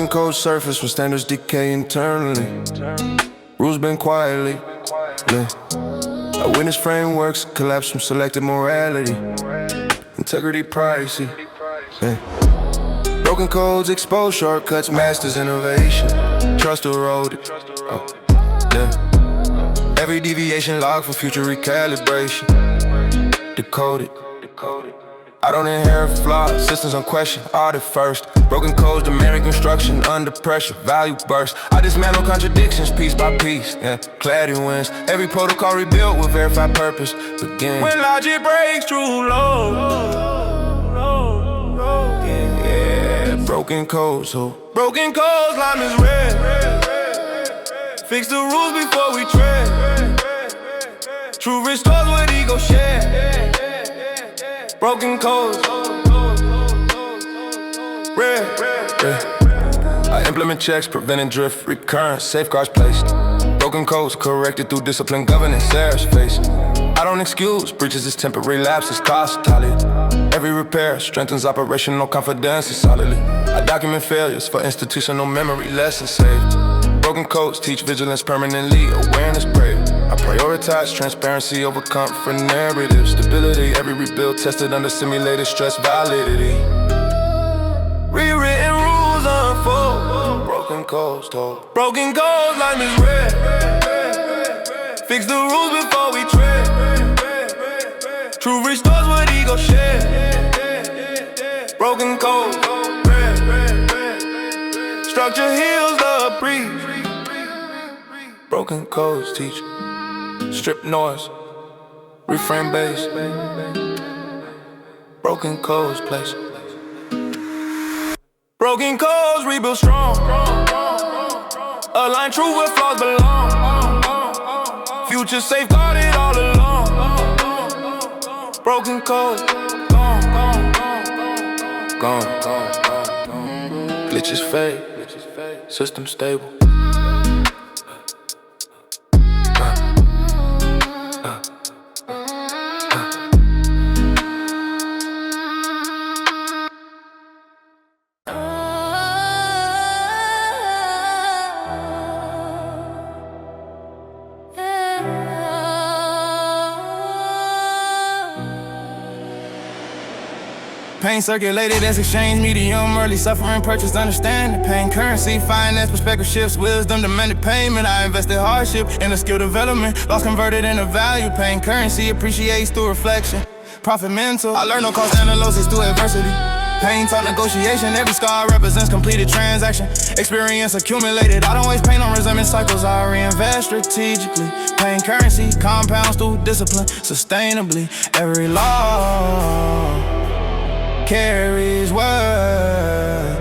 Broken code surface when standards decay internally. Rules been quietly lit. I witness frameworks collapse from selective morality. Integrity privacy. Yeah. Broken codes expose shortcuts, masters innovation. Trust eroded. Yeah. Every deviation logged for future recalibration. Decoded. I don't inherit flaws, systems unquestioned, audit first. Broken codes demand reconstruction under pressure, value burst. I dismantle contradictions piece by piece, yeah, clarity wins. Every protocol rebuilt with verified purpose begins. When logic breaks, true law. Yeah, broken codes, so broken codes, line is red. Fix the rules before we tread. Truth restores what ego share. Broken codes, red. I implement checks, preventing drift, recurrence, safeguards placed. Broken codes corrected through discipline, governance, errors faced. I don't excuse breaches as temporary lapses, cost tallied. Every repair strengthens operational confidence solidly. I document failures for institutional memory, lessons saved. Broken codes teach vigilance permanently, awareness brave. I prioritize transparency over comfort narrative. Stability, every rebuild tested under simulated stress validity. Rewritten rules unfold. Broken codes told. Broken codes, line is red. Fix the rules before we tread. Truth restores what ego share. Broken codes, structure heals the breach. Broken codes teach. Strip noise, reframe bass. Broken codes place. Broken codes rebuild strong. Align true where flaws belong. Future safeguarded all along. Broken codes gone. Glitches fade, system stable. Pain circulated as exchange medium, early suffering purchased understanding. Pain currency, finance, perspective shifts, wisdom demanded payment. I invested hardship in a skill development, loss converted into value. Pain currency appreciates through reflection. Profit mental, I learned no cost analysis through adversity. Pain taught negotiation, every scar represents completed transaction. Experience accumulated, I don't waste pain on resentment cycles, I reinvest strategically. Pain currency compounds through discipline, sustainably. Every law carries word,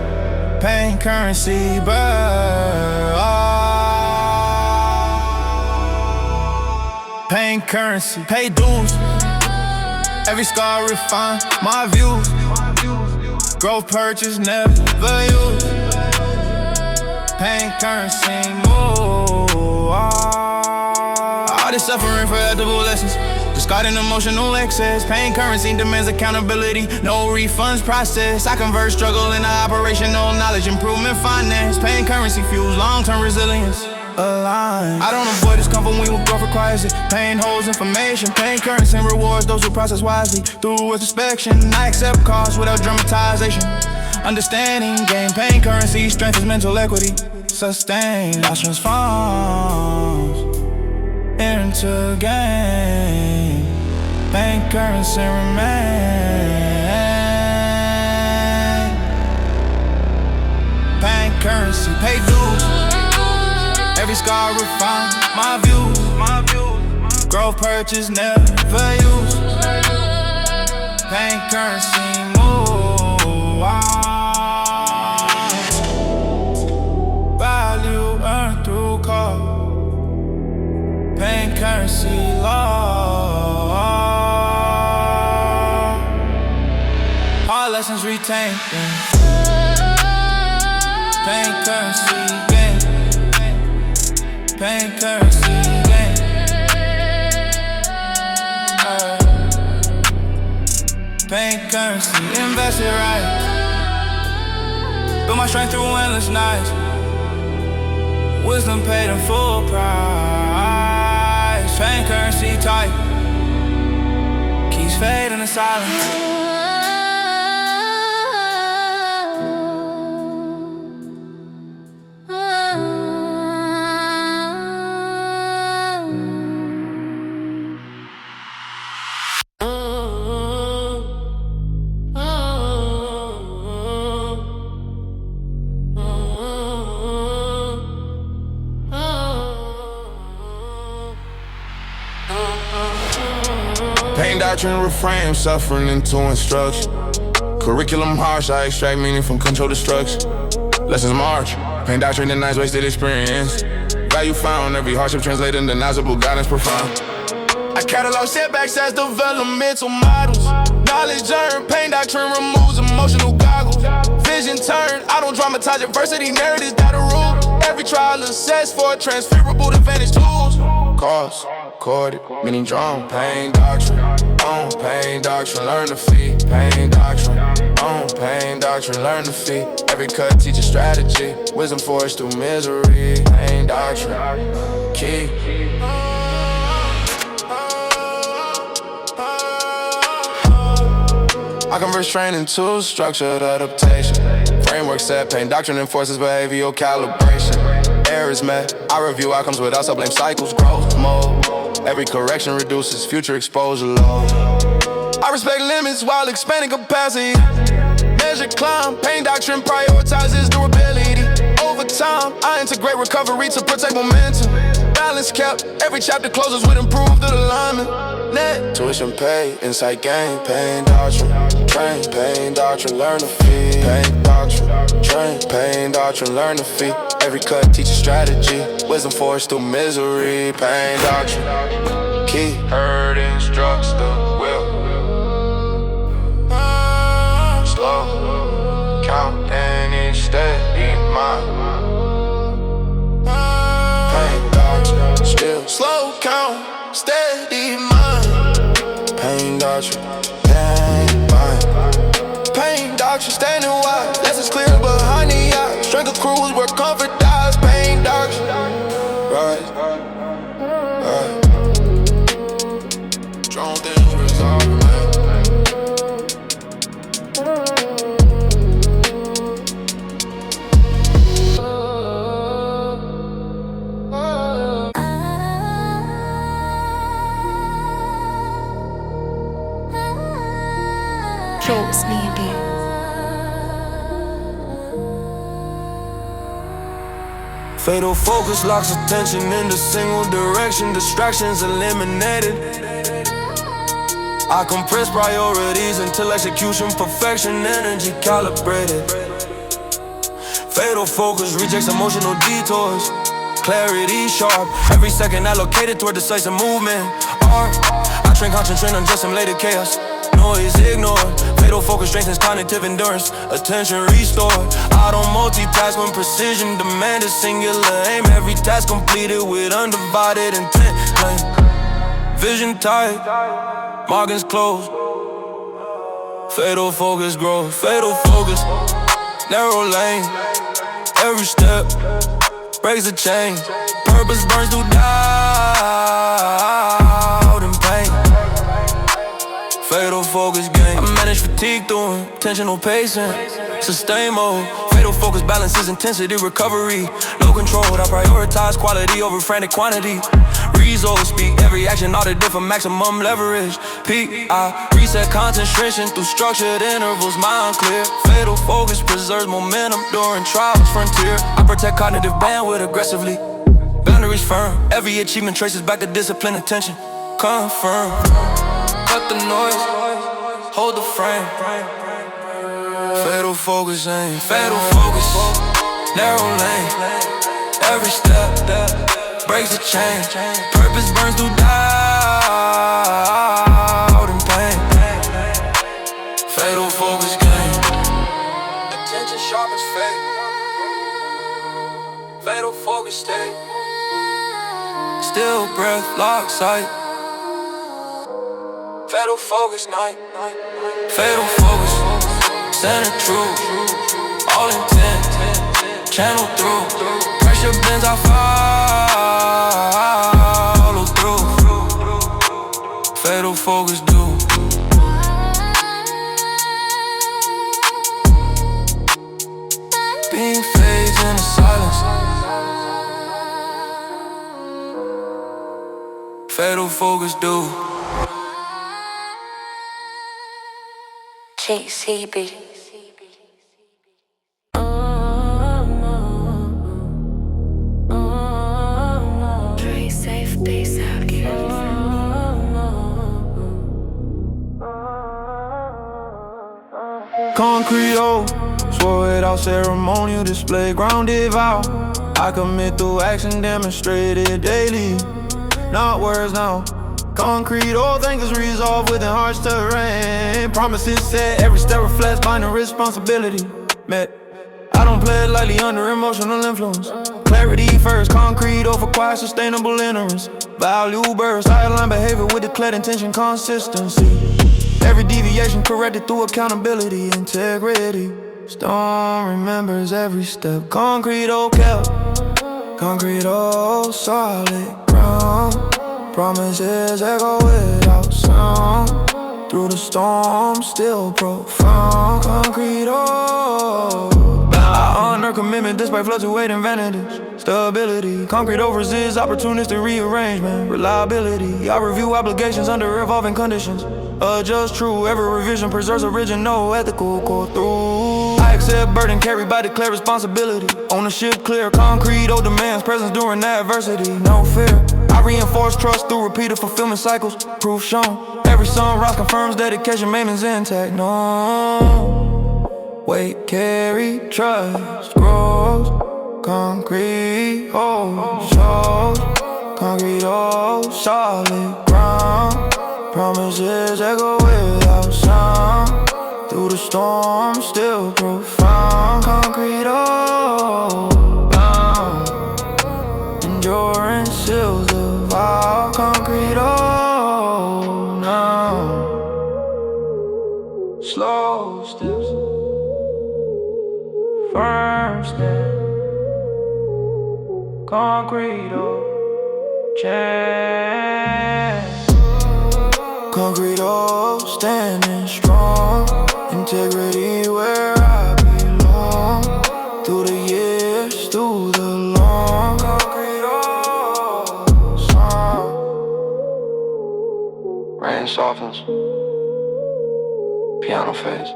pain currency birth. Pain currency, pay dues. Every scar refine my views. Growth purchase, never use. Pain currency move. All this suffering for edible lessons. Discarding emotional excess. Pain currency demands accountability. No refunds process. I convert struggle into operational knowledge. Improvement finance. Pain currency fuels long-term resilience. Align. I don't avoid discomfort when growth requires it. Pain holds information. Pain currency rewards those who process wisely. Through introspection, I accept costs without dramatization. Understanding, gain pain currency. Strength is mental equity. Sustain. Loss transforms into gain. Pain currency remain. Pain currency, pay dues. Every scar refine my views. Growth purchase, never use. Pain currency move. Value earned through cost. Pain currency law. Hard lessons retained. Pain currency gain. Pain currency gain. Pain currency invested right. Build my strength through endless nights. Wisdom paid in full price. Pain currency tight. Keeps fading in silence. Pain doctrine reframe suffering into instruction. Curriculum harsh, I extract meaning from control destruction. Lessons march, pain doctrine denies wasted experience. Value found, every hardship translated into knowledgeable guidance profound. I catalog setbacks as developmental models. Knowledge earned, pain doctrine removes emotional goggles. Vision turned, I don't dramatize adversity, narratives that are rule. Every trial assessed for transferable advantage tools. Cause, corded, meaning drawn. Pain doctrine, on pain doctrine, learn to feed. Pain doctrine, on pain doctrine, learn to feed. Every cut teach a strategy, wisdom forged through misery. Pain doctrine, key. I convert training to structured adaptation. Framework set, pain doctrine enforces behavioral calibration. Errors met, I review outcomes without self-blame cycles, growth mode. Every correction reduces future exposure load. I respect limits while expanding capacity. Measure climb, pain doctrine prioritizes durability. Over time, I integrate recovery to protect momentum. Balance kept, every chapter closes with improved alignment. Net tuition pay, insight gain, pain doctrine. Train, pain doctrine, learn to feed. Pain doctrine, train, pain doctrine, learn to feed. Every cut teaches strategy, wisdom forged through misery. Pain doctrine, key. Hurt instructs the will. Slow, count and each steady mind. Pain doctrine, still slow count, steady mind. Pain doctrine, pain mind. Pain doctrine, standing wide. Lessons clear behind the eye. Strength of crews where comfort dies. Pain doctrine, right, right. Strong things resolve, man. Fatal focus locks attention into single direction. Distractions eliminated. I compress priorities until execution perfection. Energy calibrated. Fatal focus rejects emotional detours. Clarity sharp. Every second allocated toward decisive movement. Art. I train, concentrate on just simulated chaos. Noise ignored. Fatal focus strengthens cognitive endurance. Attention restored. I don't multitask when precision demanded. Singular aim. Every task completed with undivided intent. Vision tight. Margins closed. Fatal focus growth. Fatal focus. Narrow lane. Every step breaks the chain. Purpose burns through doubt and pain. Fatal focus game. I manage fatigue through intentional pacing. Sustain mode. Fatal focus balances intensity recovery. Low control. I prioritize quality over frantic quantity. Results speak. Every action audited for maximum leverage. Peak. I reset concentration through structured intervals. Mind clear. Fatal focus preserves momentum during trials. Frontier. I protect cognitive bandwidth aggressively. Boundaries firm. Every achievement traces back to discipline, attention. Confirm. Cut the noise, hold the frame. Fatal focus aim, fatal focus. Narrow lane, every step breaks the chain. Purpose burns through doubt and pain. Fatal focus game. Attention sharp as fate. Fatal focus state. Still breath, lock sight. Fatal focus night. Fatal focus. Center truth. All intent. channel through. Pressure bends, I follow through. Fatal focus do. Being fades in the silence. Fatal focus do. JCB. Concrete, oh, swore without ceremonial display, grounded vow. I commit through action, demonstrated daily, not words now. Concrete, all things resolved within harsh terrain. Promises set, every step reflects binding responsibility met. I don't play it lightly under emotional influence. Clarity first, concrete over quiet, sustainable ignorance. Value burst, I align behavior with declared intention, consistency. Every deviation corrected through accountability, integrity. Storm remembers every step. Concrete, oh, kept. Concrete, oh, solid ground. Promises echo without sound. Through the storm, still profound. Concrete, oh, I honor commitment despite fluctuating vanities. Stability, concrete over resists opportunistic rearrangement. Reliability, I review obligations under evolving conditions. Adjust true, every revision preserves original ethical core through. I accept burden carried by declared responsibility. Ownership clear, concrete, oh demands presence during adversity. No fear, I reinforce trust through repeated fulfillment cycles. Proof shown, every sunrise confirms dedication, maintenance intact. No, weight carry, trust grows. Concrete, oh, shows. Concrete, oh, solid ground. Promises echo without sound. Through the storm, still profound. Concrete, oh, bound. Endurance seals the vow. Concrete, oh, now. Slow steps, firm steps. Concrete, oh, change. Concrete, oh, standing strong. Integrity where I belong. Through the years, through the long. Concrete, oh, song. Rain softens. Piano fades.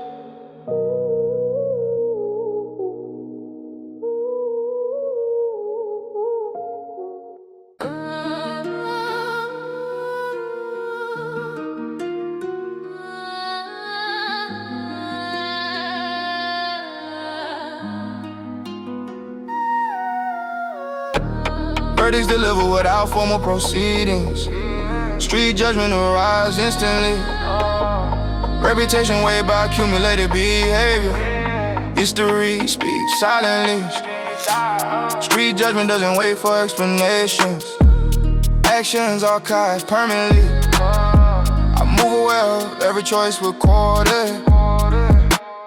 Verdicts deliver without formal proceedings. Street judgment arise instantly. Reputation weighed by accumulated behavior. History speaks silently. Street judgment doesn't wait for explanations. Actions archived permanently. I move aware of every choice recorded.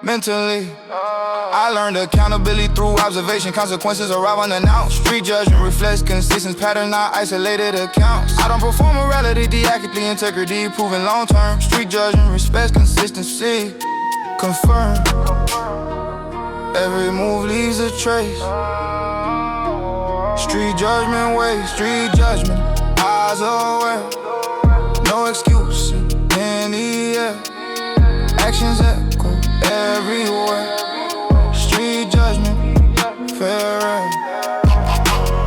Mentally, I learned accountability through observation. Consequences arrive unannounced. Street judgment reflects consistent pattern, not isolated accounts. I don't perform morality, deactively integrity, proven long term. Street judgment respects consistency, confirm. Every move leaves a trace. Street judgment waits, street judgment, eyes aware. No excuse in the air. Actions echo everywhere. Street judgment, fair air.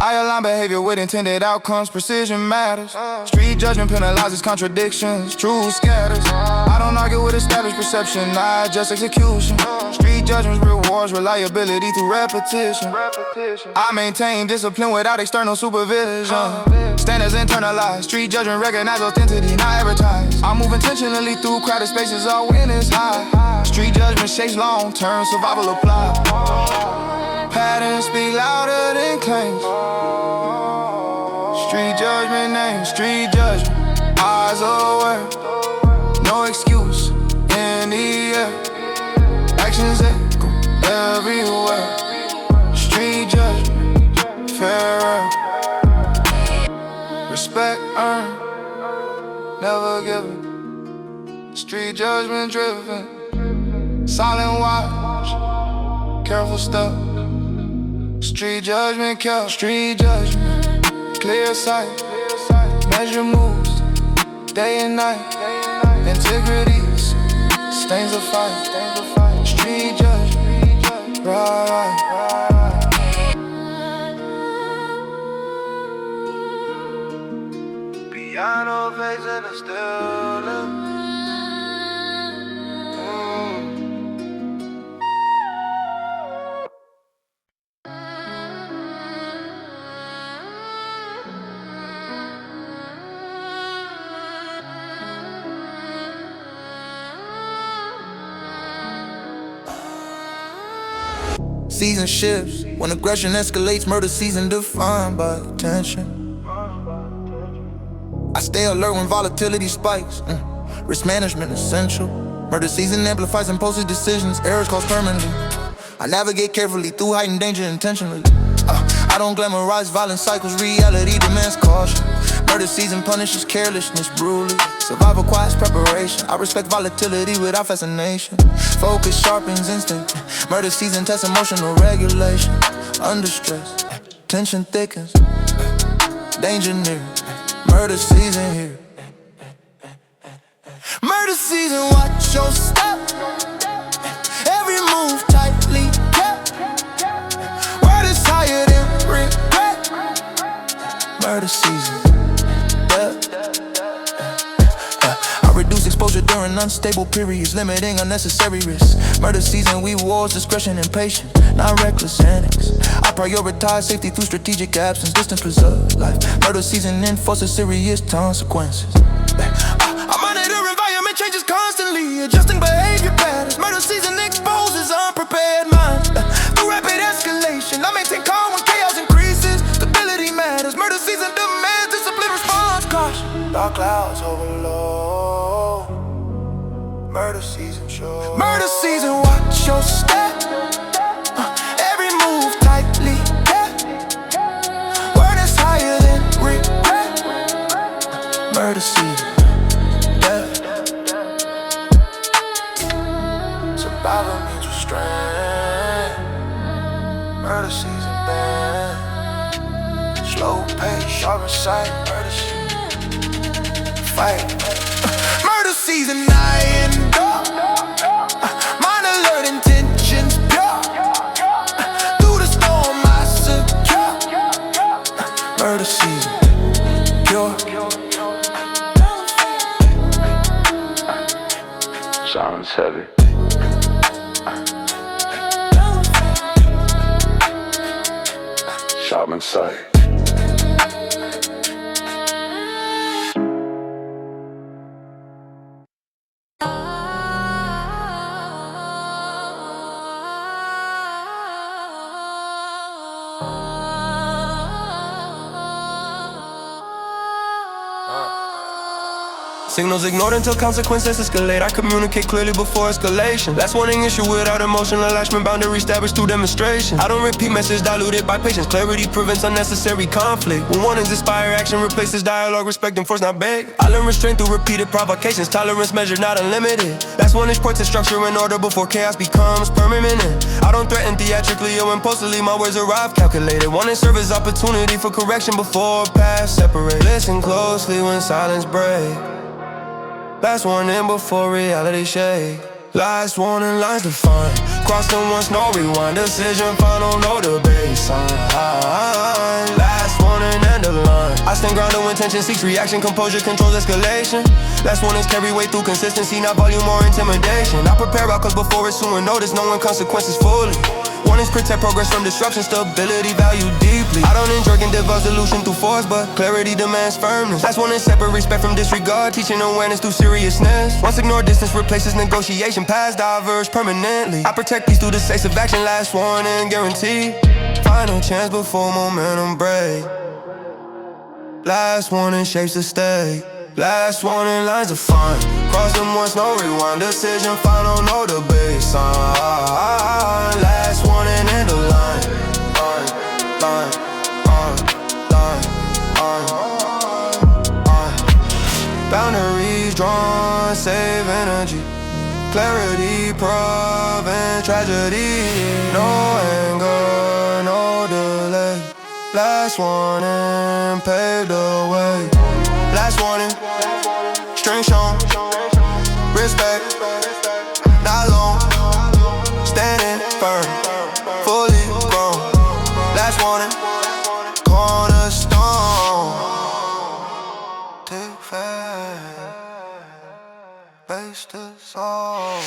I align behavior with intended outcomes, precision matters. Street judgment penalizes contradictions, truth scatters. I don't argue with established perception, not just execution. Street judgment rewards reliability through repetition. I maintain discipline without external supervision. Standards internalized, street judgment recognize authenticity, not advertised. I move intentionally through crowded spaces, all win is high. Street judgment shapes long-term survival applied. Patterns speak louder than claims. Street judgment name, street judgment, eyes aware. No excuse in the air. Actions echo everywhere. Street earn, never given. Street judgment driven, silent watch, careful step. Street judgment kept, street judgment, clear sight, measure moves, day and night. Integrities, stains of fight. Street judgment, right. Piano face and it's still live. Season shifts, when aggression escalates, murder season defined by attention. I stay alert when volatility spikes, risk management essential. Murder season amplifies impulsive decisions, errors cause permanently. I navigate carefully through heightened danger intentionally. I don't glamorize violent cycles, reality demands caution. Murder season punishes carelessness brutally. Survival requires preparation. I respect volatility without fascination. Focus sharpens instinct. Murder season tests emotional regulation. Under stress, tension thickens. Danger near. Murder season here. Murder season, watch your step. Every move tightly kept. Word is higher than regret. Murder season. I reduce exposure during unstable periods, limiting unnecessary risks. Murder season, we wars, discretion and patience, not reckless antics. I prioritize safety through strategic absence, distance preserve life. Murder season enforces serious consequences. I monitor environment changes constantly, adjusting behavior patterns. Murder season exposes unprepared minds. Through rapid escalation, I maintain calm when chaos increases. Stability matters. Murder season demands discipline, response, caution. Dark clouds overload. Murder season show. Murder season, watch your step. Every move tightly kept. Word is higher than regret. Murder season, death. Survival means restraint. Murder season, bad. Slow pace, sharp sight. Murder season, fight. Murder season, night and dark. Mind alert, intentions pure. Through the storm, I secure. Murder season, pure. Sounds heavy. Sharp in sight. Signals ignored until consequences escalate. I communicate clearly before escalation. Last warning issue without emotional attachment, boundary established through demonstration. I don't repeat message diluted by patience. Clarity prevents unnecessary conflict. When warnings inspire action, replaces dialogue, respect and force not beg. I learn restraint through repeated provocations. Tolerance measured, not unlimited. Last warning points to structure and order before chaos becomes permanent. I don't threaten theatrically or impulsively. My words arrive calculated. Warning serve as opportunity for correction before paths separate. Listen closely when silence breaks. Last warning before reality shake. Last warning lines defined. Cross them once, no rewind. Decision final, no debate. Sign. Last warning, end of line. I stand grounded when tension seeks reaction. Composure controls escalation. Last warnings carry weight through consistency, not volume or intimidation. I prepare outcomes before assuming notice, knowing consequences fully. Warnings protect progress from disruption, stability valued deeply. I don't enjoy and divulge solution through force, but clarity demands firmness. Last warning separate respect from disregard, teaching awareness through seriousness. Once ignored, distance replaces negotiation, paths diverge permanently. I protect peace through decisive action, last warning guaranteed. Final chance before momentum break. Last warning shapes the stake. Last warning lines defined. Cross them once, no rewind. Decision final, no debate. Sign. Last warning, end of line. Line. melodies drawn, save energy. Clarity, prevent tragedy. No anger, no delay. Last warning, paved the way. Last warning, string shown. Respect, not long. Standing firm, fully grown. Last warning, cornerstone. Take faith, base this all.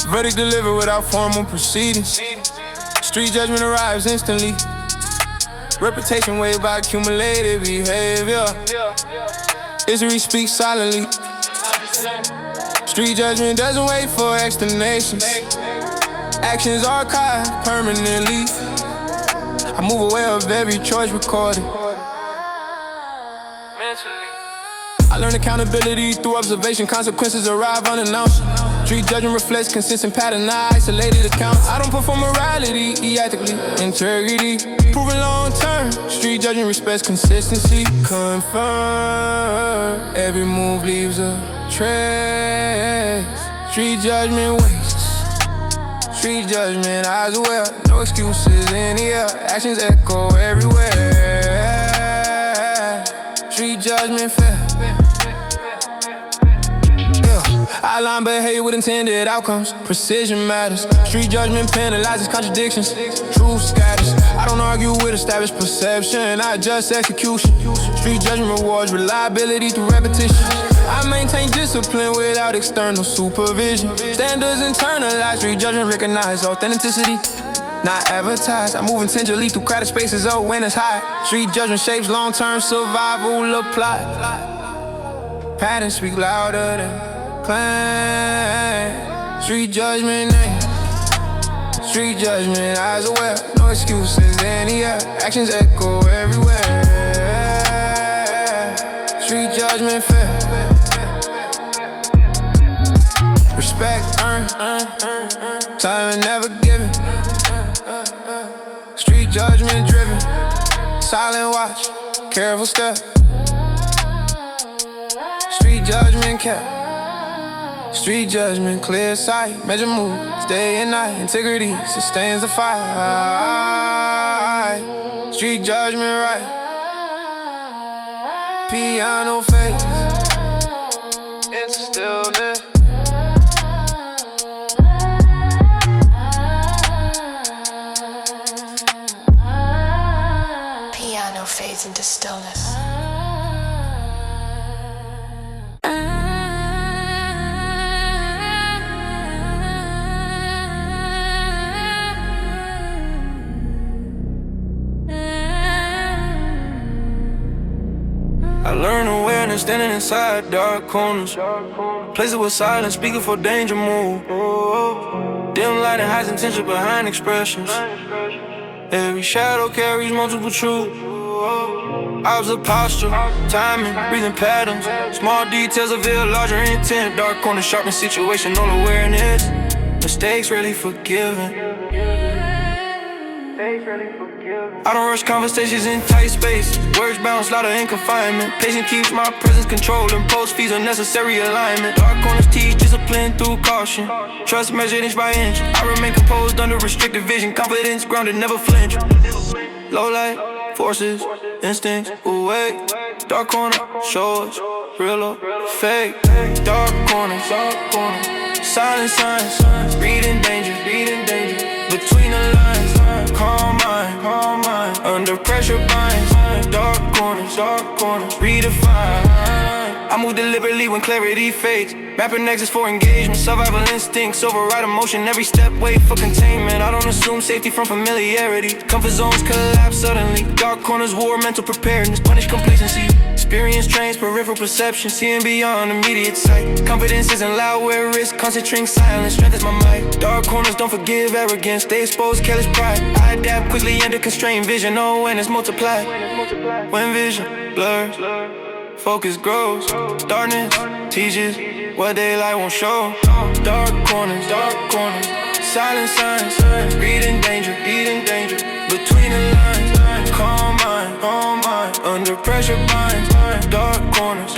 Verdict delivered without formal proceedings. Street judgment arrives instantly. Reputation waived by accumulated behavior. History speaks silently. Street judgment doesn't wait for explanations. Actions archived permanently. I move aware of every choice recorded. I learn accountability through observation. Consequences arrive unannounced. Street judgment reflects consistent pattern, not isolated accounts. I don't perform morality, ethically, integrity, proven long term. Street judgment respects consistency. Confirm, every move leaves a trace. Street judgment wastes. Street judgment, eyes aware. No excuses in the air. Actions echo everywhere. Street judgment fair. I align behavior with intended outcomes. Precision matters. Street judgment penalizes contradictions. Truth scatters. I don't argue with established perception. I adjust execution. Street judgment rewards reliability through repetition. I maintain discipline without external supervision. Standards internalized. Street judgment recognize authenticity, not advertised. I move intentionally through crowded spaces. Oh, when it's high. Street judgment shapes long-term survival applied. Patterns speak louder than claim. Street judgment name. Street judgment, eyes aware. No excuses in the air. Actions echo everywhere. Street judgment fair. Respect earned. Time never given. Street judgment driven. Silent watch. Careful step. Street judgment kept. Street judgment, clear sight, measure moves, day and night. Integrity sustains the fight. Street judgment right. Piano face into stillness. Piano fades into stillness. I learn awareness standing inside dark corners. Places with silence, speaking for danger move. Dim light and hides intention behind expressions. Every shadow carries multiple truths. Observe posture, timing, breathing patterns. Small details reveal larger intent. Dark corner, sharpness, situational awareness. Mistakes rarely forgiven. I don't rush conversations in tight space. Words bounce louder in confinement. Patience keeps my presence controlled. Impulse feeds unnecessary alignment. Dark corners teach discipline through caution. Trust measured inch by inch. I remain composed under restricted vision. Confidence grounded, never flinch. Low light, forces, instincts, awake. Dark corner, show us, real or fake. Dark corner, silent signs. Reading danger, between the lines. Calm mind, under pressure binds. Dark corners, redefine. I I move deliberately when clarity fades. Rapping exits for engagement, survival instincts override emotion. Every step wait for containment. I don't assume safety from familiarity. Comfort zones collapse suddenly. Dark corners war mental preparedness. Punish complacency. Experience trains peripheral perception. Seeing beyond immediate sight. Confidence isn't loud where risk. Concentrating silence strengthens my might. Dark corners don't forgive arrogance. They expose careless pride. I adapt quickly under constrained vision. No when it's multiplied. When vision blurs, focus grows. Darkness teaches what daylight won't show. Dark corners, silent signs. Reading danger, eating danger. Between the lines, calm mind, under pressure binds. Dark corners,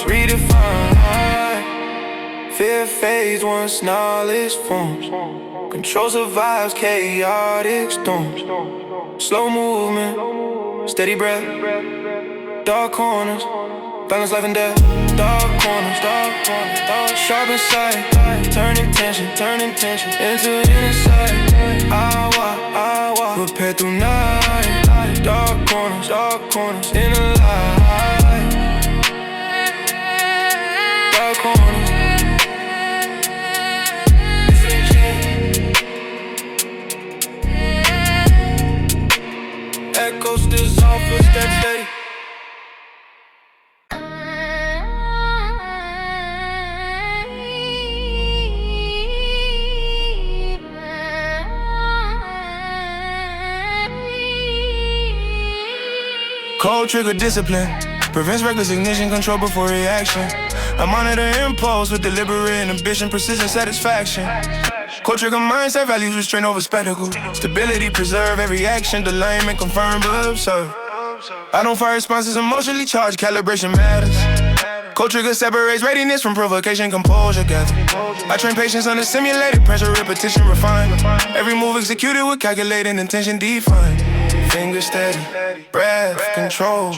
redefine. Fear fades once knowledge forms. Control survives chaotic storms. Slow movement, steady breath. Dark corners, balance life and death. Dark corners, sharpen sight. Turn intention into insight. I walk, prepare through night. Dark corners, in the light. Dark corners. Echoes still off, footsteps steady. Cold trigger discipline prevents reckless ignition, control before reaction. I monitor impulse with deliberate ambition, precision, satisfaction. Cold trigger mindset, values restraint over spectacle. Stability, preserve every action, alignment, confirm but observe. I don't fire responses, emotionally charged, calibration matters. Cold trigger separates readiness from provocation, composure gather. I train patience under simulated pressure, repetition, refine. Every move executed with calculated intention defined. Fingers steady, breath control.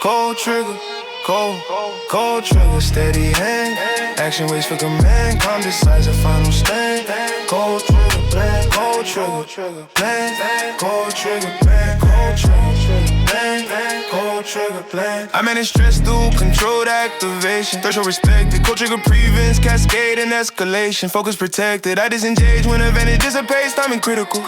Cold trigger, cold trigger, steady hand. Action waits for command, calm decisive final stand. Cold trigger, plan, cold trigger, plan, cold trigger, plan, cold trigger, plan, cold trigger, plan. I manage stress through controlled activation. Threshold respected, cold trigger prevents cascade and escalation. Focus protected, I disengage when advantage dissipates. Timing critical.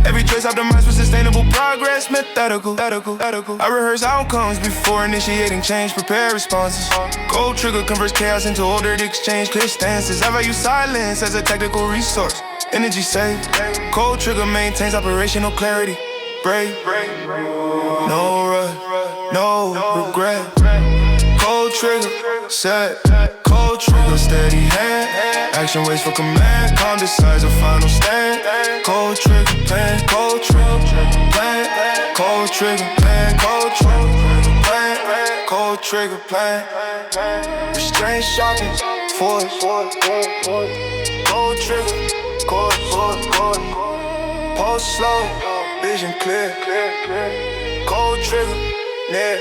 Every choice optimized for sustainable progress. Methodical. I rehearse outcomes before initiating change. Prepare responses. Cold trigger converts chaos into ordered exchange. Clear stances. I value silence as a tactical resource. Energy saved. Cold trigger maintains operational clarity. Brave. No rush. No regret. Cold trigger. Set. Cold trigger. Steady hand. Action waits for command. Calm decides a final stand. Cold trigger. Plan. Cold trigger. Plan. Cold trigger. Plan. Cold trigger. Plan. Cold trigger. Plan. Restraint sharpen. Force. Cold trigger. Cold. Pulse slow. Vision clear. Cold trigger. Yeah.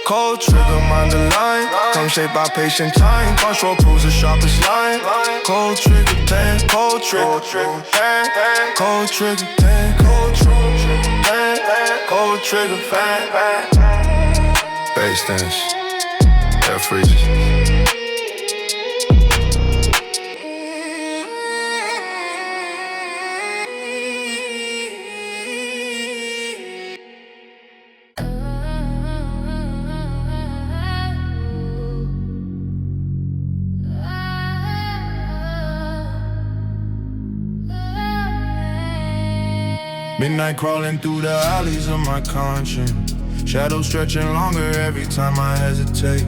Cold trigger, mind the line. Come shaped by patient time. Control proves the sharpest line. Cold trigger, plan. Cold trigger, plan. Cold trigger, plan. Cold trigger, plan. Cold trigger, fan. Bass dance, air freezes. Midnight crawling through the alleys of my conscience. Shadows stretching longer every time I hesitate.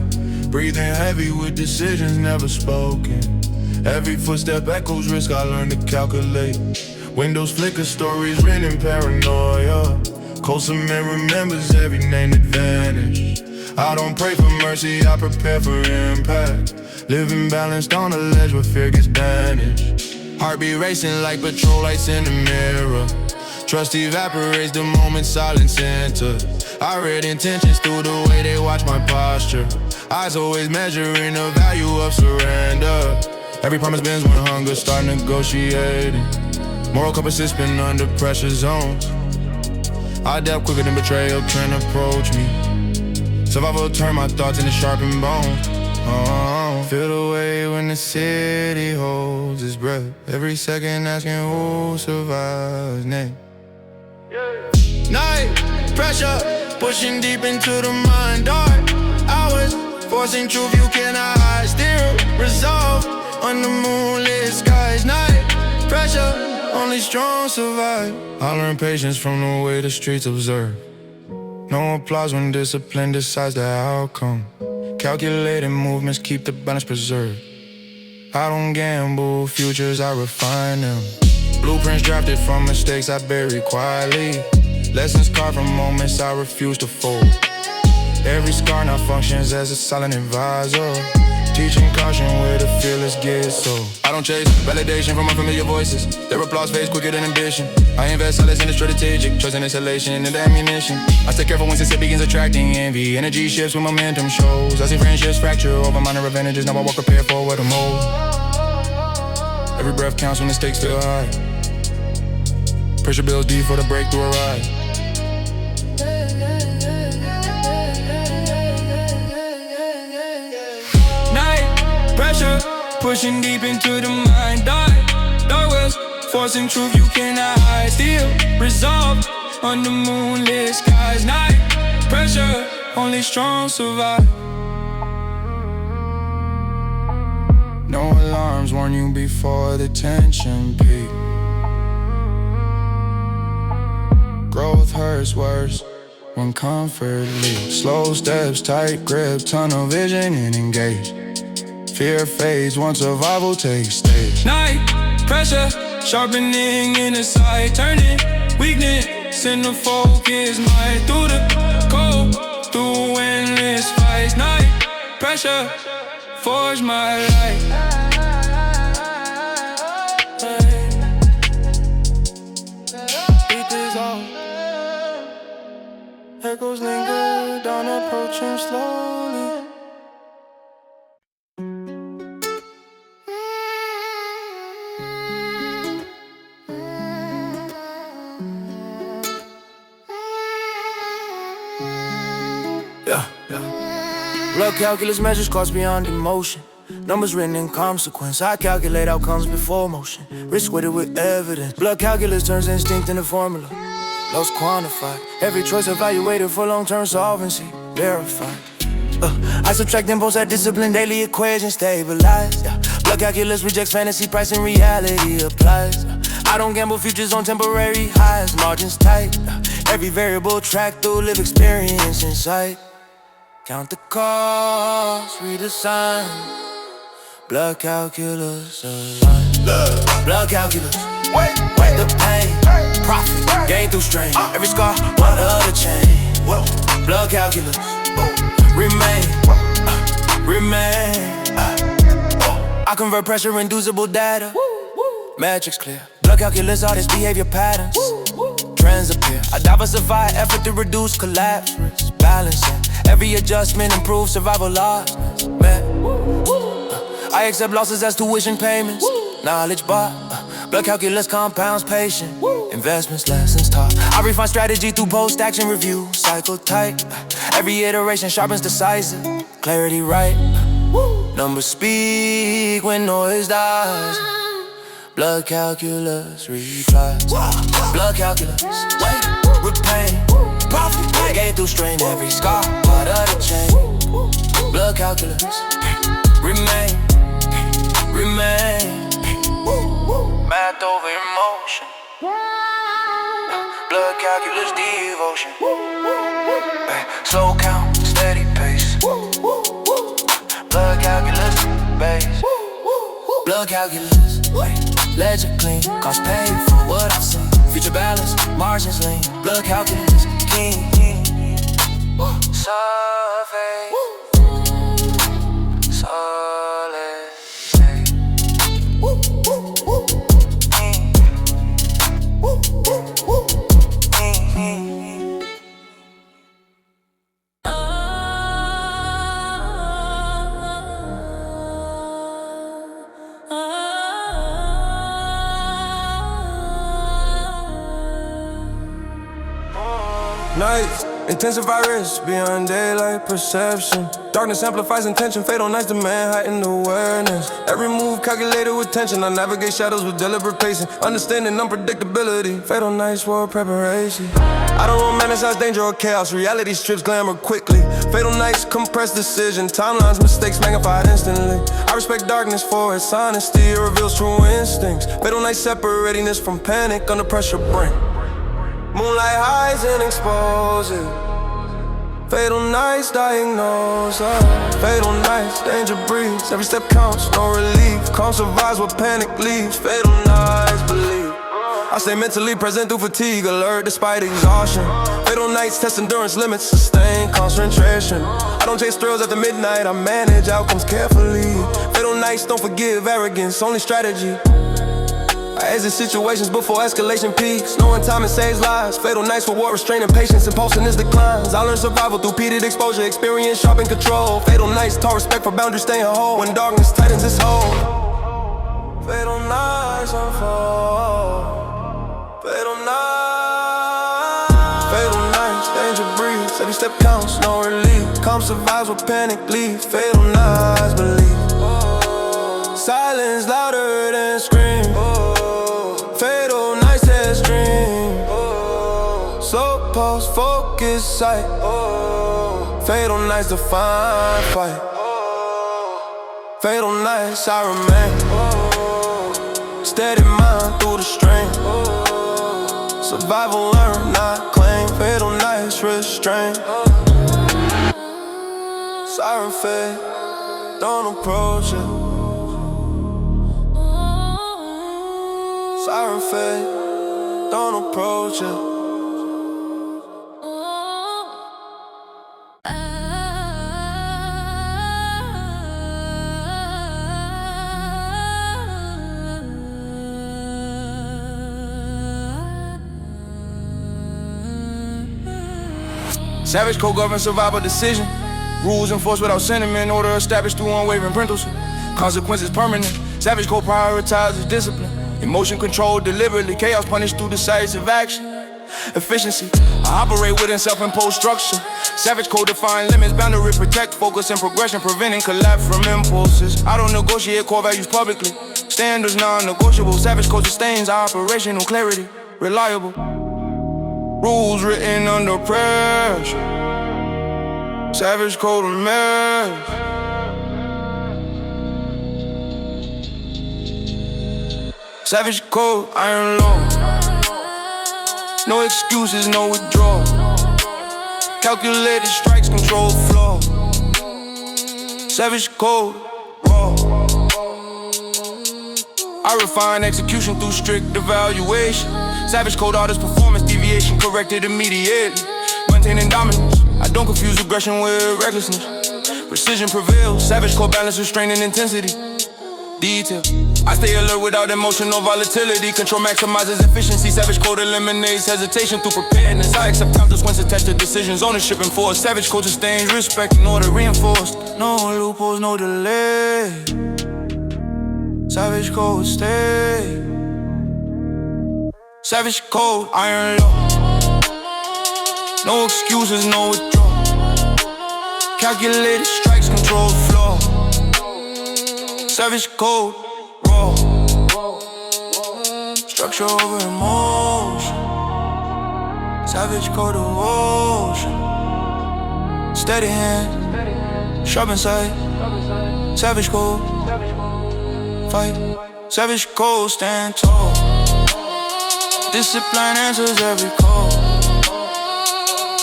Breathing heavy with decisions never spoken. Every footstep echoes risk I learn to calculate. Windows flicker, stories written paranoia. Cold cement remembers every name that vanished. I don't pray for mercy, I prepare for impact. Living balanced on a ledge where fear gets banished. Heartbeat racing like patrol lights in the mirror. Trust evaporates the moment silence enters. I read intentions through the way they watch my posture. Eyes always measuring the value of surrender. Every promise bends when hunger start negotiating. Moral compasses spin under pressure zones. I adapt quicker than betrayal can approach me. Survival turn my thoughts into sharpened bones. Feel the way when the city holds its breath. Every second asking who survives next. Night pressure, pushing deep into the mind. Dark hours, forcing truth you cannot hide. Still resolve on the moonlit skies. Night pressure, only strong survive. I learn patience from the way the streets observe. No applause when discipline decides the outcome. Calculated movements keep the balance preserved. I don't gamble, futures I refine them. Blueprints drafted from mistakes I bury quietly. Lessons carved from moments I refuse to fold. Every scar now functions as a silent advisor, teaching caution where the fearless get so. I don't chase validation from unfamiliar voices. Their applause fades quicker than ambition. I invest silence in the strategic, choice and isolation and the ammunition. I stay careful when success begins attracting envy. Energy shifts when momentum shows. I see friendships fracture over minor advantages. Now I walk prepared for what I'm owed. Every breath counts when the stakes feel high. Pressure builds deep for the breakthrough arrives. Pressure, pushing deep into the mind. Dark wells, forcing truth you cannot hide. Still resolved on the moonlit skies. Night pressure, only strong survive. No alarms warn you before the tension peak. Growth hurts worse when comfort leaves. Slow steps, tight grip, tunnel vision and engage. Fear fades once survival takes stage. Night pressure, sharpening in the sight. Turning weakness into focus. Might through the cold, through endless fights. Night pressure, forge my light. Beat this off. Echoes linger down, approaching slowly. Blood calculus measures cost beyond emotion. Numbers written in consequence. I calculate outcomes before motion. Risk weighted with evidence. Blood calculus turns instinct into formula. Loss quantified. Every choice evaluated for long-term solvency. Verified. I subtract impulse at discipline. Daily equation stabilized. Blood calculus rejects fantasy. Price and reality applies. I don't gamble futures on temporary highs. Margins tight. Every variable tracked through live experience in sight. Count the cost, read the sign. Blood calculus align. Blood calculus, wait, the pain. Profit, gain through strain. Every scar, one of the chain. Blood calculus, remain. I convert pressure-inducible data. Metrics clear. Blood calculus, all this behavior patterns. Trends appear. I diversify effort to reduce collapse risk. Balancing. Every adjustment improves survival odds. I accept losses as tuition payments. Knowledge bought. Blood calculus compounds patient. Investments, lessons taught. I refine strategy through post-action review. Cycle tight. Every iteration sharpens decisive. Clarity right. Numbers speak when noise dies. Blood calculus replies. Blood calculus, with pain. Profit, gain through strain. Every scar, part of the chain. Blood calculus, remain. Math over emotion. Blood calculus devotion. Slow count, steady pace. Blood calculus, base. Blood calculus, ledger clean. Cost paid for what I've seen. Future balance, margins lean. Blood calculus, king. Survey. Solid. Nights Intensify risk beyond daylight perception. Darkness amplifies intention, fatal nights demand heightened awareness. Every move calculated with tension, I navigate shadows with deliberate pacing. Understanding unpredictability, fatal nights for preparation. I don't romanticize danger or chaos, reality strips glamour quickly. Fatal nights compress decision, timelines, mistakes magnified instantly. I respect darkness for its honesty, it reveals true instincts. Fatal nights separate readiness from panic, under pressure bring moonlight hides and exposes. Fatal nights diagnose us. Fatal nights, danger breeds. Every step counts, no relief. Calm survives what panic leaves. Fatal nights, believe. I stay mentally present through fatigue, alert despite exhaustion. Fatal nights test endurance limits, sustain concentration. I don't chase thrills after midnight, I manage outcomes carefully. Fatal nights don't forgive arrogance, only strategy. I exit situations before escalation peaks, knowing timing saves lives. Fatal nights for war, restraining patience, impulsiveness declines. I learned survival through repeated exposure, experience sharpen control. Fatal nights taught respect for boundaries staying whole when darkness tightens its hold. Fatal nights unfold. Fatal nights. Fatal nights, danger breeds. Every step counts, no relief. Calm survives what panic leaves. Fatal nights, believe. Silence louder than scream. Fatal nights test dream. Slow pulse, focus sight. Fatal nights define fight. Fatal nights I remain. Steady mind through the strain. Survival learn, not claim. Fatal nights restrain. Siren fade, don't approach it. Siren fade, don't approach it. Savage code governs survival decision. Rules enforced without sentiment. Order established through unwavering principles. Consequences permanent. Savage code prioritizes discipline. Emotion controlled deliberately. Chaos punished through decisive action. Efficiency. I operate within self-imposed structure. Savage code define limits. Boundary protect. Focus and progression. Preventing collapse from impulses. I don't negotiate core values publicly. Standards non-negotiable. Savage code sustains operational clarity. Reliable. Rules written under pressure. Savage code of marriage. Savage code, iron law. No excuses, no withdrawal. Calculated strikes, control flow. Savage code, raw. I refine execution through strict evaluation. Savage code orders performance deviation corrected immediately. Maintaining dominance, I don't confuse aggression with recklessness. Precision prevails, savage code balance restraining intensity. Detail, I stay alert without emotional volatility. Control maximizes efficiency. Savage code eliminates hesitation through preparedness. I accept consequences attached to decisions, ownership enforced. Savage code sustains respect in order reinforced. No loopholes, no delay. Savage code stay. Savage code, iron law. No excuses, no withdrawal. Calculated strikes, control flow. Savage code, raw. Structure over emotion. Savage code devotion. Steady hand, sharp inside. Savage code, fight. Savage code, stand tall. Discipline answers every call.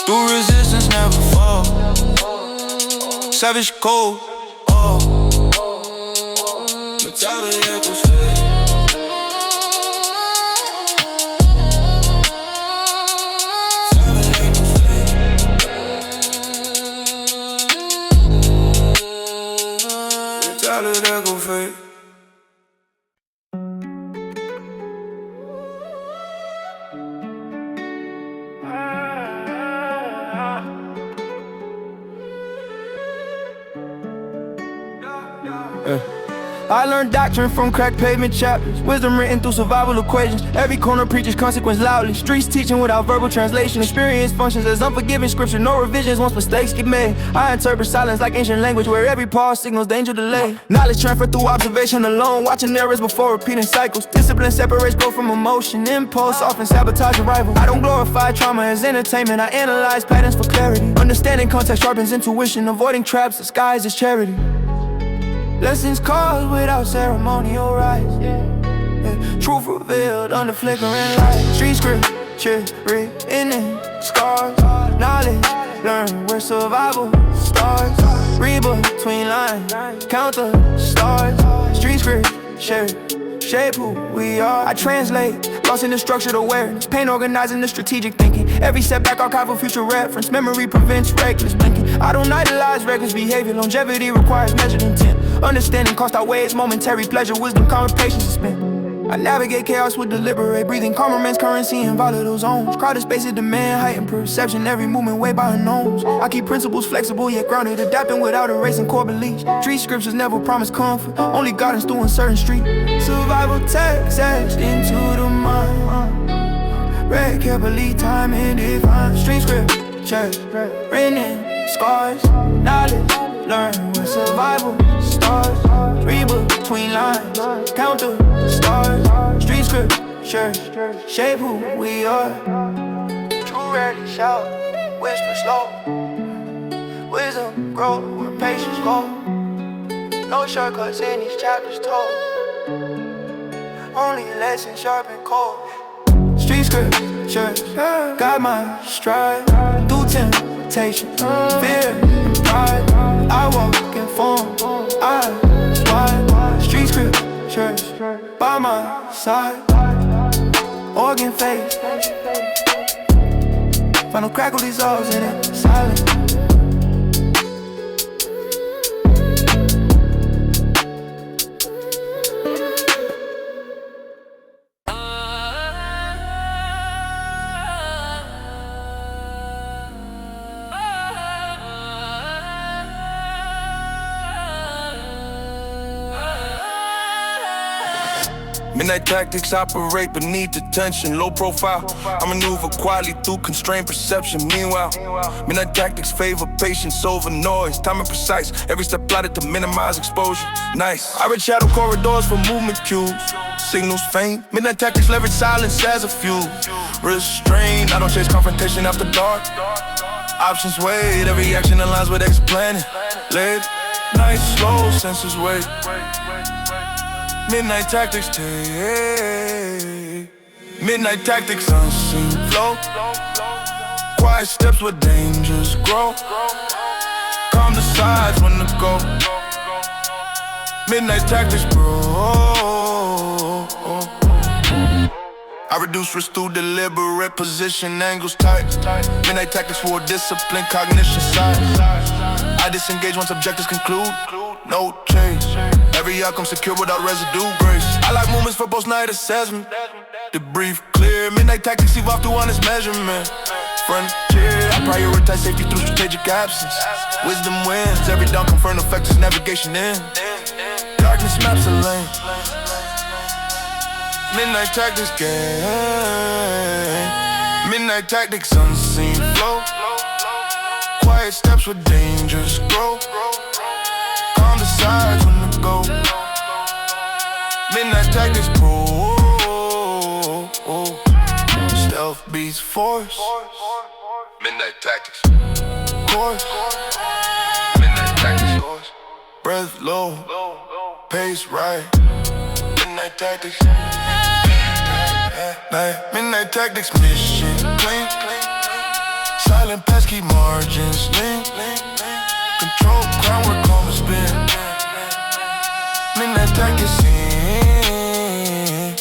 Through resistance, never fall. Savage code, oh. Mentality echoes fade. Savage echoes fade. Mentality echoes fade. I learned doctrine from crack pavement chapters, wisdom written through survival equations. Every corner preaches consequence loudly, streets teaching without verbal translation. Experience functions as unforgiving scripture, no revisions once mistakes get made. I interpret silence like ancient language, where every pause signals danger delay. Knowledge transferred through observation alone, watching errors before repeating cycles. Discipline separates growth from emotion, impulse often sabotage arrival. I don't glorify trauma as entertainment, I analyze patterns for clarity. Understanding context sharpens intuition, avoiding traps disguised as charity. Lessons caused without ceremonial rites, truth revealed under flickering light. Street scripture written in scars. Knowledge learned where survival starts. Read between lines, count the stars. Street scripture shape who we are. I translate, lost in the structured awareness, pain organizing the strategic thinking. Every setback archival future reference, memory prevents reckless blinking. I don't idolize reckless behavior, longevity requires measured intent. Understanding cost outweighs momentary pleasure, wisdom, calm, patience is spent. I navigate chaos with deliberate breathing, calm remains currency in volatile zones. Crowded spaces demand heightened perception, every movement weighed by unknowns. I keep principles flexible yet grounded, adapting without erasing core beliefs. Street scriptures never promise comfort, only guidance through uncertain street. Survival text etched into the mind, read carefully, time and divine. Street scriptures written in scars. Knowledge learn where survival starts. Read between lines, count the stars. Street scripture shape who we are. True rarely shout, whisper slow. Wisdom grow where patience go. No shortcuts in these chapters told, only lessons sharp and cold. Street scriptures guide my stride through temptation, fear and pride. I walk in form, eyes wide. Street scriptures by my side. Organ face, final crackle dissolves in it, silence. Midnight tactics operate beneath the tension, low profile. I maneuver quietly through constrained perception. Meanwhile, midnight tactics favor patience over noise. Timing precise, every step plotted to minimize exposure. Nice. I read shadow corridors for movement cues. Signals faint. Midnight tactics leverage silence as a fuel. Restrained. I don't chase confrontation after dark. Options weighed. Every action aligns with exit planning. Late night slow senses wait. Midnight tactics take. Midnight tactics unseen flow. Quiet steps where dangers grow. Calm decides when to go. Midnight tactics grow. I reduce risk through deliberate position, angles tight. Midnight tactics for discipline, cognition side. I disengage once objectives conclude. No chase. Every outcome secure without residue grace. I like movements for post-night assessment. Debrief clear. Midnight tactics evolve through honest measurement. Frontier. I prioritize safety through strategic absence. Wisdom wins. Every down confirmed effect is navigation in. Darkness maps a lane. Midnight tactics gain. Midnight tactics unseen flow. Quiet steps where dangers grow. Calm decides when to go. Midnight tactics pro. Stealth beats force. Midnight tactics course. Midnight tactics course. Breath low, pace right. Midnight tactics. Midnight tactics mission clean. Silent pesky margins lean. Control groundwork on the spin. Midnight tactics in.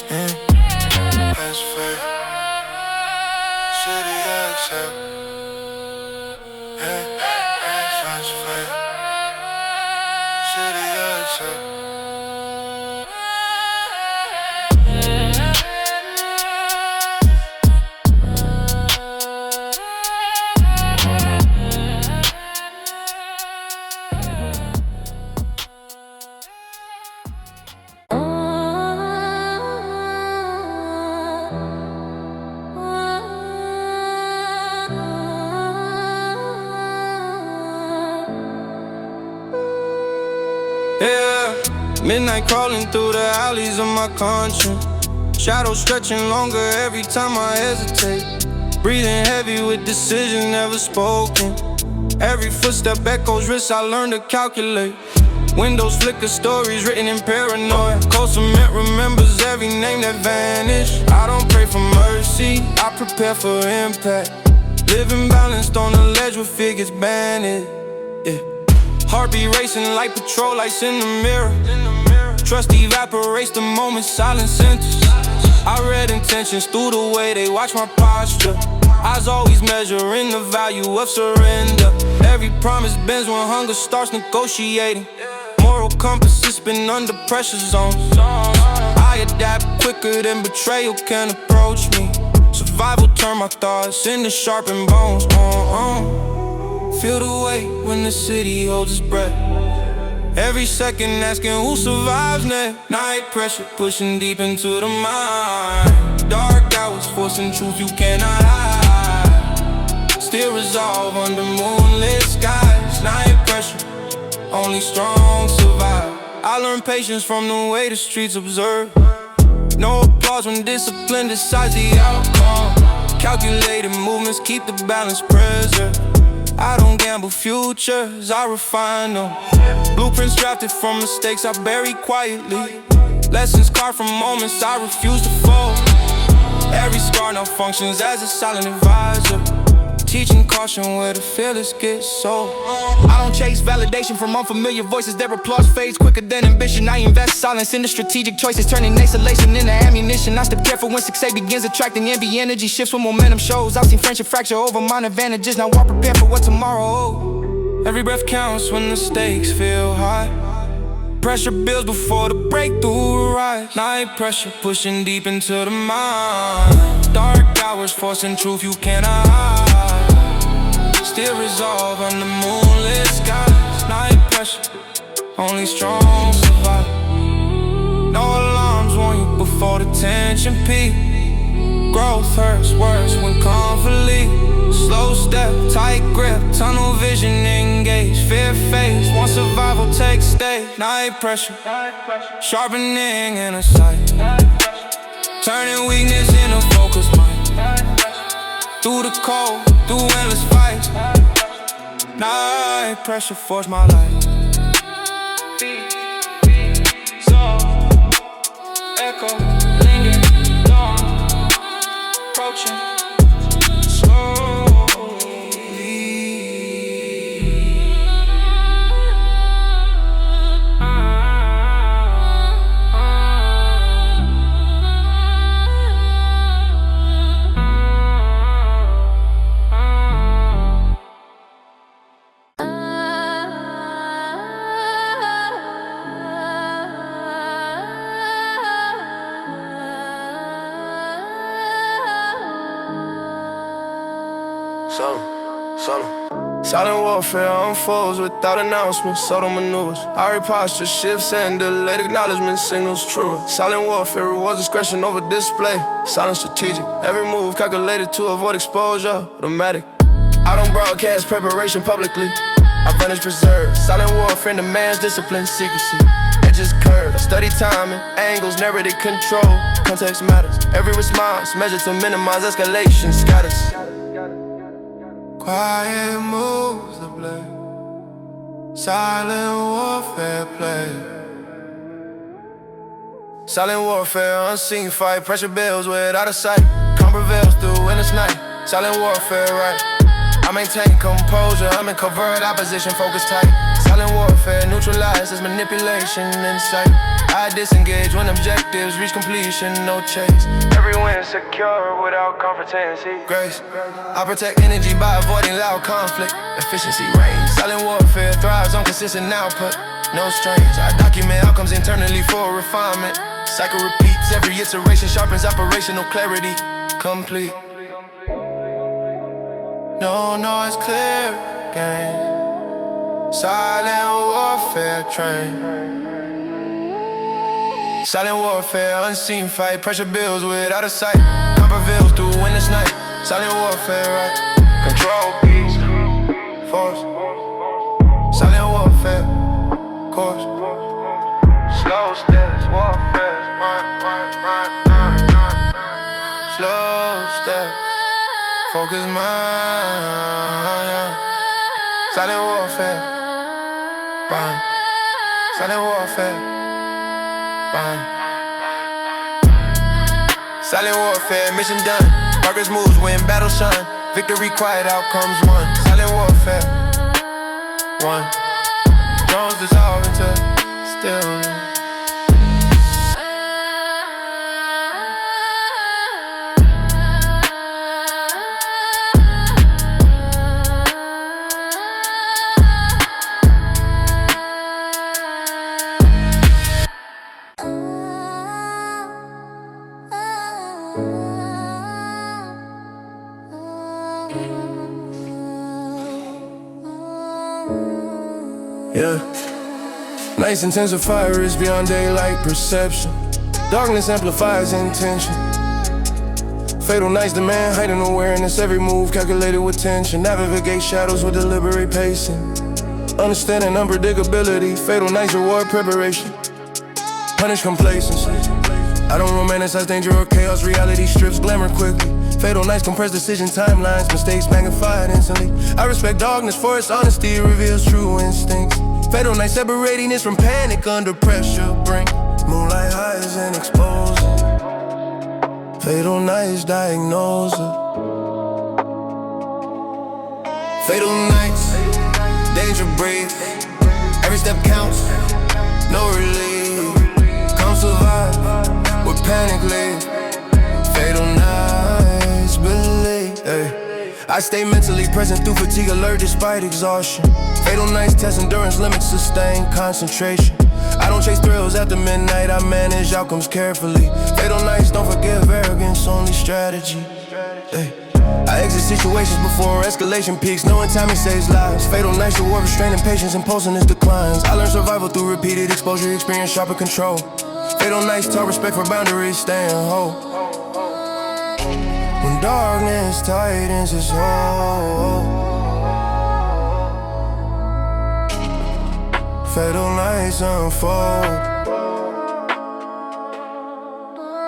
Pass fair. City exhale. Pass fair. City exhale. Yeah, midnight crawling through the alleys of my conscience. Shadows stretching longer every time I hesitate. Breathing heavy with decisions never spoken. Every footstep echoes risks I learned to calculate. Windows flicker, stories written in paranoia. Cold cement remembers every name that vanished. I don't pray for mercy, I prepare for impact. Living balanced on the ledge where fear gets banished. Yeah. Heartbeat racing like patrol lights in the mirror. Trust evaporates the moment silence enters. I read intentions through the way they watch my posture. Eyes always measuring the value of surrender. Every promise bends when hunger starts negotiating. Moral compass is spin under pressure zones. I adapt quicker than betrayal can approach me. Survival turn my thoughts into sharpened bones. Feel the weight when the city holds its breath. Every second asking who survives next. Night pressure pushing deep into the mind. Dark hours forcing truth you cannot hide. Still resolve under moonlit skies. Night pressure, only strong survive. I learned patience from the way the streets observe. No applause when discipline decides the outcome. Calculated movements keep the balance preserved. I don't gamble futures, I refine them. Blueprints drafted from mistakes I bury quietly. Lessons carved from moments I refuse to fold. Every scar now functions as a silent advisor. Teaching caution where the fearless get sold. I don't chase validation from unfamiliar voices. Their applause fades quicker than ambition. I invest silence into strategic choices, turning isolation into ammunition. I step careful when success begins attracting envy. Energy shifts when momentum shows. I've seen friendship fracture over mine advantages. Now I prepare for what tomorrow holds. Every breath counts when the stakes feel high. Pressure builds before the breakthrough arrives. Night pressure pushing deep into the mind. Dark hours forcing truth you cannot hide. Still resolve under moonlit skies. Night pressure, only strong survive. No alarms warn you before the tension peak. Growth hurts worse when comfort leaves. Slow step, tight grip, tunnel vision engaged. Fear fades, once survival takes stage. Night pressure, sharpening inner sight. Turning weakness into focus mind. Through the cold, through endless fights. Night pressure forged my life. So, echo, linger, dawn, approaching. Silent warfare unfolds without announcements, subtle maneuvers. Our posture shifts and delayed acknowledgement signals truer. Silent warfare rewards discretion over display. Silent strategic, every move calculated to avoid exposure. Automatic, I don't broadcast preparation publicly. I vanish preserved. Silent warfare demands discipline, secrecy. Edges curved, I study timing, angles, narrative control. Context matters, every response measured to minimize escalation, scatters. Quiet moves the blade. Silent warfare play. Silent warfare, unseen fight. Pressure builds without a sight. Calm prevails through endless night. Silent warfare, right? I maintain composure, I'm in covert opposition, focus tight. Silent warfare neutralizes manipulation, insight. I disengage when objectives reach completion, no chase. Every win secure without confrontation. Grace, I protect energy by avoiding loud conflict. Efficiency reigns. Silent warfare thrives on consistent output, no strains. I document outcomes internally for refinement. Cycle repeats, every iteration sharpens operational clarity, complete. No noise, clear game. Silent warfare train. Silent warfare, unseen fight. Pressure builds without a sight. Calm prevails through endless night. Silent warfare, right? Control, peace, force. Silent warfare, course. focus mine. Silent warfare, bang. Silent warfare, bang. Silent warfare, mission done. Progress moves when battle shine. Victory quiet, outcomes won. Silent warfare, one. Drones dissolve into stillness. Yeah. Nights intensify, is beyond daylight perception. Darkness amplifies intention. Fatal nights demand heightened awareness. Every move calculated with tension. Navigate shadows with deliberate pacing. Understanding unpredictability. Fatal nights reward preparation. Punish complacency. I don't romanticize danger or chaos. Reality strips glamour quickly. Fatal nights compress decision timelines. Mistakes magnified instantly. I respect darkness for its honesty. It reveals true instincts. Fatal nights separating us from panic under pressure. Bring moonlight highs and expose it. Fatal nights diagnose it. Fatal nights, danger breathe. Every step counts, no relief. Come survive with panic leave. Fatal nights, believe. I stay mentally present through fatigue alert despite exhaustion. Fatal nights test endurance limits, sustain concentration. I don't chase thrills after midnight, I manage outcomes carefully. Fatal nights don't forgive arrogance, only strategy. I exit situations before escalation peaks, knowing timing saves lives. Fatal nights reward restraining patience, imposing its declines. I learned survival through repeated exposure, experience sharper control. Fatal nights taught respect for boundaries, staying whole. When darkness tightens its hold, fatal nights unfold.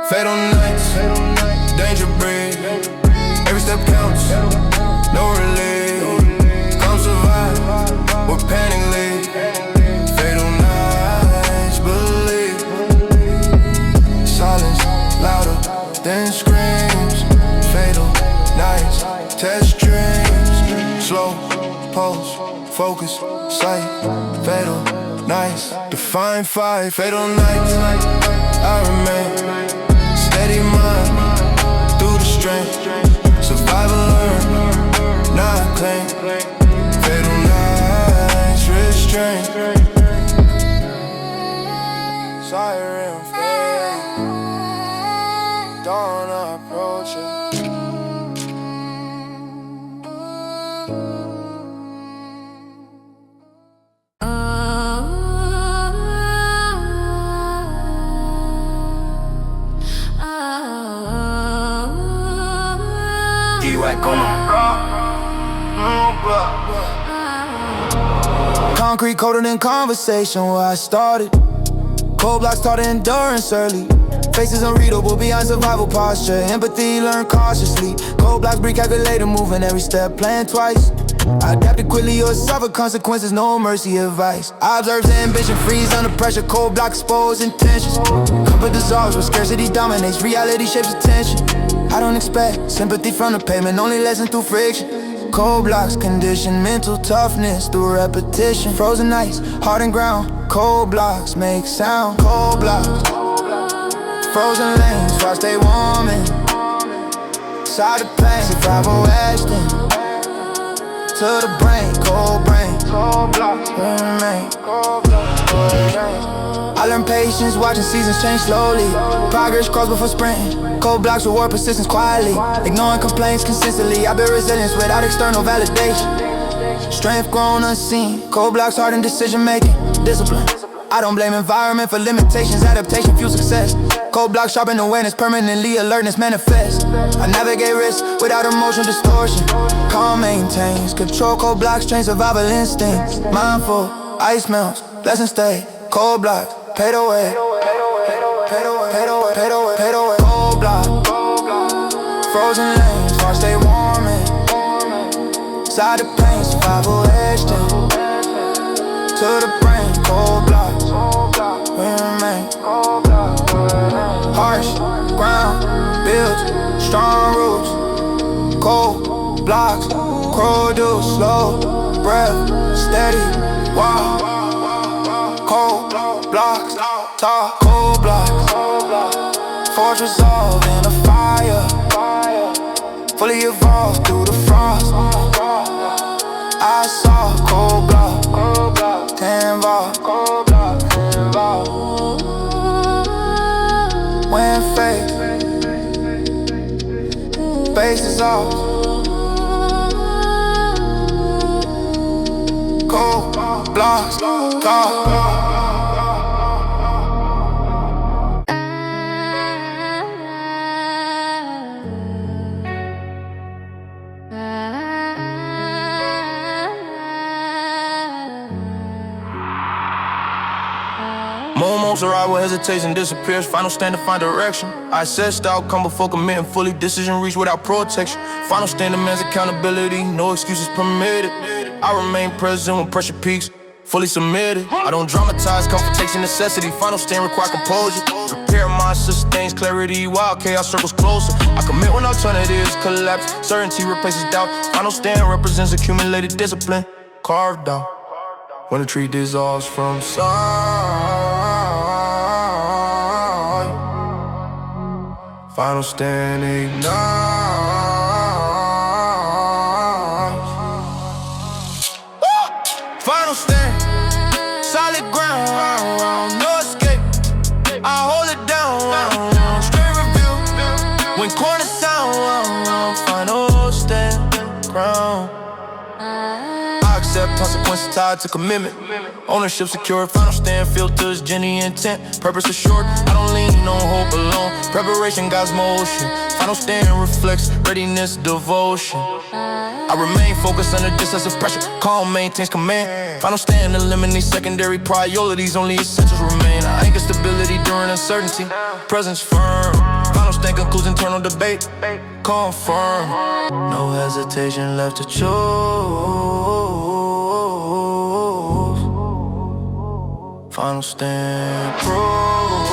Fatal nights, danger breed. Every step counts, no relief. Come survive with panic lead. Fatal nights, believe. Silence louder than screams. Fatal nights, test dreams. Slow pulse, focus, sight. Fatal nights, define fight. Fatal nights, I remain steady mind through the strength. Survival learn, not claim. Fatal nights, restraint. Siren fade, dawn approaching. Concrete colder than conversation where I started. Cold blocks taught endurance early. Faces unreadable beyond survival posture. Empathy learned cautiously. Cold blocks breed calculated, moving every step, playing twice. I adapted quickly or suffer consequences, no mercy advice. I observe the ambition, freeze under pressure. Cold block expose intentions. Comfort dissolves where scarcity dominates. Reality shapes attention. I don't expect sympathy from the pavement, only lesson through friction. Cold blocks condition mental toughness through repetition. Frozen nights, hardened ground. Cold blocks make sound. Cold blocks, frozen lanes, so I stay warm and side the pain. Survival etched in to the brain. Cold brain, cold blocks remain. Cold blocks remain. I learned patience, watching seasons change slowly. Progress crawls before sprinting. Cold blocks reward persistence quietly. Ignoring complaints consistently. I build resilience without external validation. Strength grown unseen. Cold blocks hardened decision making. Discipline. I don't blame environment for limitations. Adaptation fuels success. Cold blocks sharpen awareness. Permanently alertness manifests. I navigate risk without emotional distortion. Calm maintains control. Cold blocks train survival instincts. Mindful, ice melts, lessons stay. Cold blocks, paid away. Paid away, paid away, paid away, paid away. Cold block, frozen lanes, so I stay warm and Side the pain, survival edge to the brain, cold blocks. We remain harsh ground, builds strong roots. Cold blocks, produce slow breath, steady walk. Cold blocks, tall cold blocks. Forge resolve in a fire, fully evolved through the frost. I saw cold block, 10 volt. When faith, base is off. Cold blocks, talk. Moments arrive with hesitation, disappears. Final stand to find direction. I assessed the outcome before committing fully. Decision reached without protection. Final stand demands accountability. No excuses permitted. I remain present when pressure peaks. Fully submitted. I don't dramatize, confrontation necessity. Final stand require composure. Prepare mind sustains clarity while chaos circles closer. I commit when alternatives collapse. Certainty replaces doubt. Final stand represents accumulated discipline. Carved out. When the tree dissolves from sight, final stand ignites. Final stand, solid ground, no escape. I hold it down, straight review. When corner sound, final stand, ground. Accept consequences tied to commitment. Ownership secured, final stand filters, Jenny intent. Purpose assured, I don't lean on hope alone. Preparation guides motion. Final stand reflects readiness, devotion. I remain focused under distance of pressure. Calm maintains command. Final stand eliminates secondary priorities. Only essentials remain. I anchor stability during uncertainty. Presence firm. Final stand concludes internal debate. Confirm. No hesitation left to choose. Final stand proves.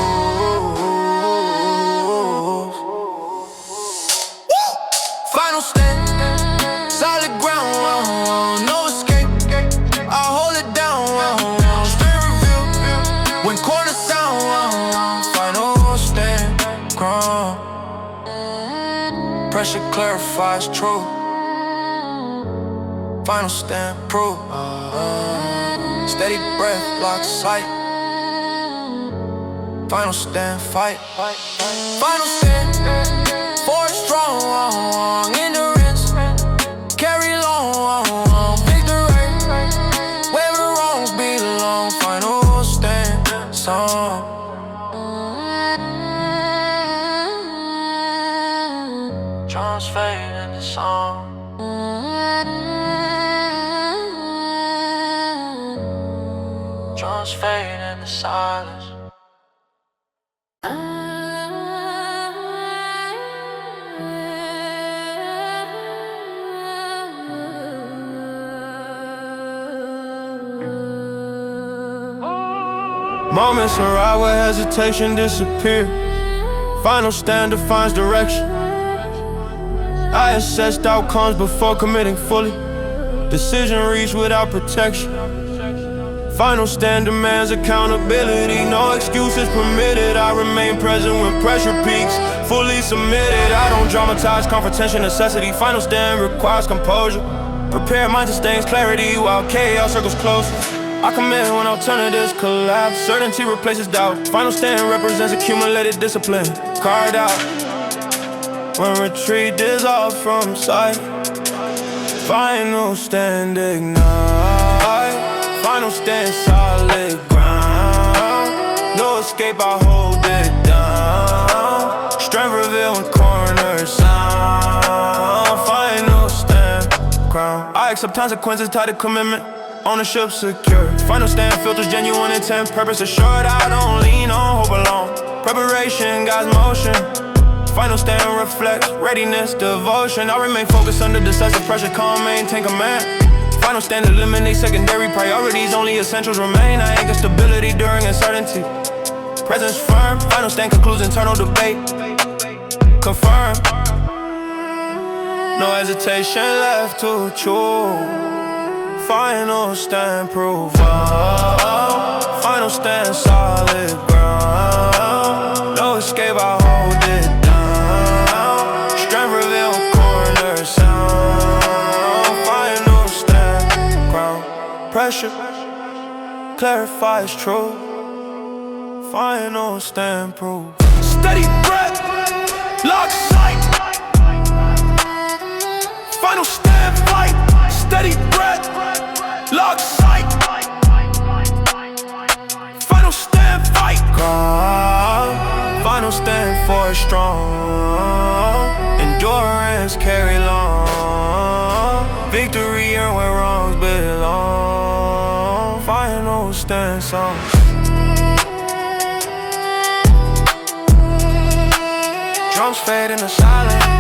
Final stand, solid ground, no escape. I hold it down, straight review. When corner sound, final stand, ground. Pressure clarifies truth. Final stand proof. Steady breath, lock sight. Final stand, fight. Final stand, forge strong, endurance. Carry long, victory. Where the wrongs belong. Final stand, song. Drums fade in the song. Drums fade in the silence. Moments arrive where hesitation disappear. Final stand defines direction. I assessed outcomes before committing fully. Decision reached without protection. Final stand demands accountability. No excuses permitted. I remain present when pressure peaks. Fully submitted. I don't dramatize confrontation necessity. Final stand requires composure. Prepare mind sustains clarity while chaos circles close. I commit when alternatives collapse. Certainty replaces doubt. Final stand represents accumulated discipline. Carved out. When retreat dissolves from sight. Final stand ignite. Final stand solid ground. No escape, I hold it down. Strength revealed when corners sound. Final stand crown. I accept consequences tied to commitment. Ownership secure. Final stand filters genuine intent. Purpose assured, I don't lean on hope alone. Preparation guides motion. Final stand reflects readiness, devotion. I remain focused under decisive pressure, calm, maintain command. Final stand eliminate secondary priorities, only essentials remain. I anchor stability during uncertainty. Presence firm, final stand concludes internal debate. Confirm. No hesitation left to choose. Final stand prove up. Final stand solid ground. No escape, I hold it down. Strength reveal corner sound. Final stand ground. Pressure clarifies truth. Final stand proof. Steady breath, lock sight. Final stand fight. Steady breath, lock sight. Final stand fight. Calm. Final stand for strong. Endurance carry long. Victory earned where wrongs belong. Final stand song. Drums fade in the silence.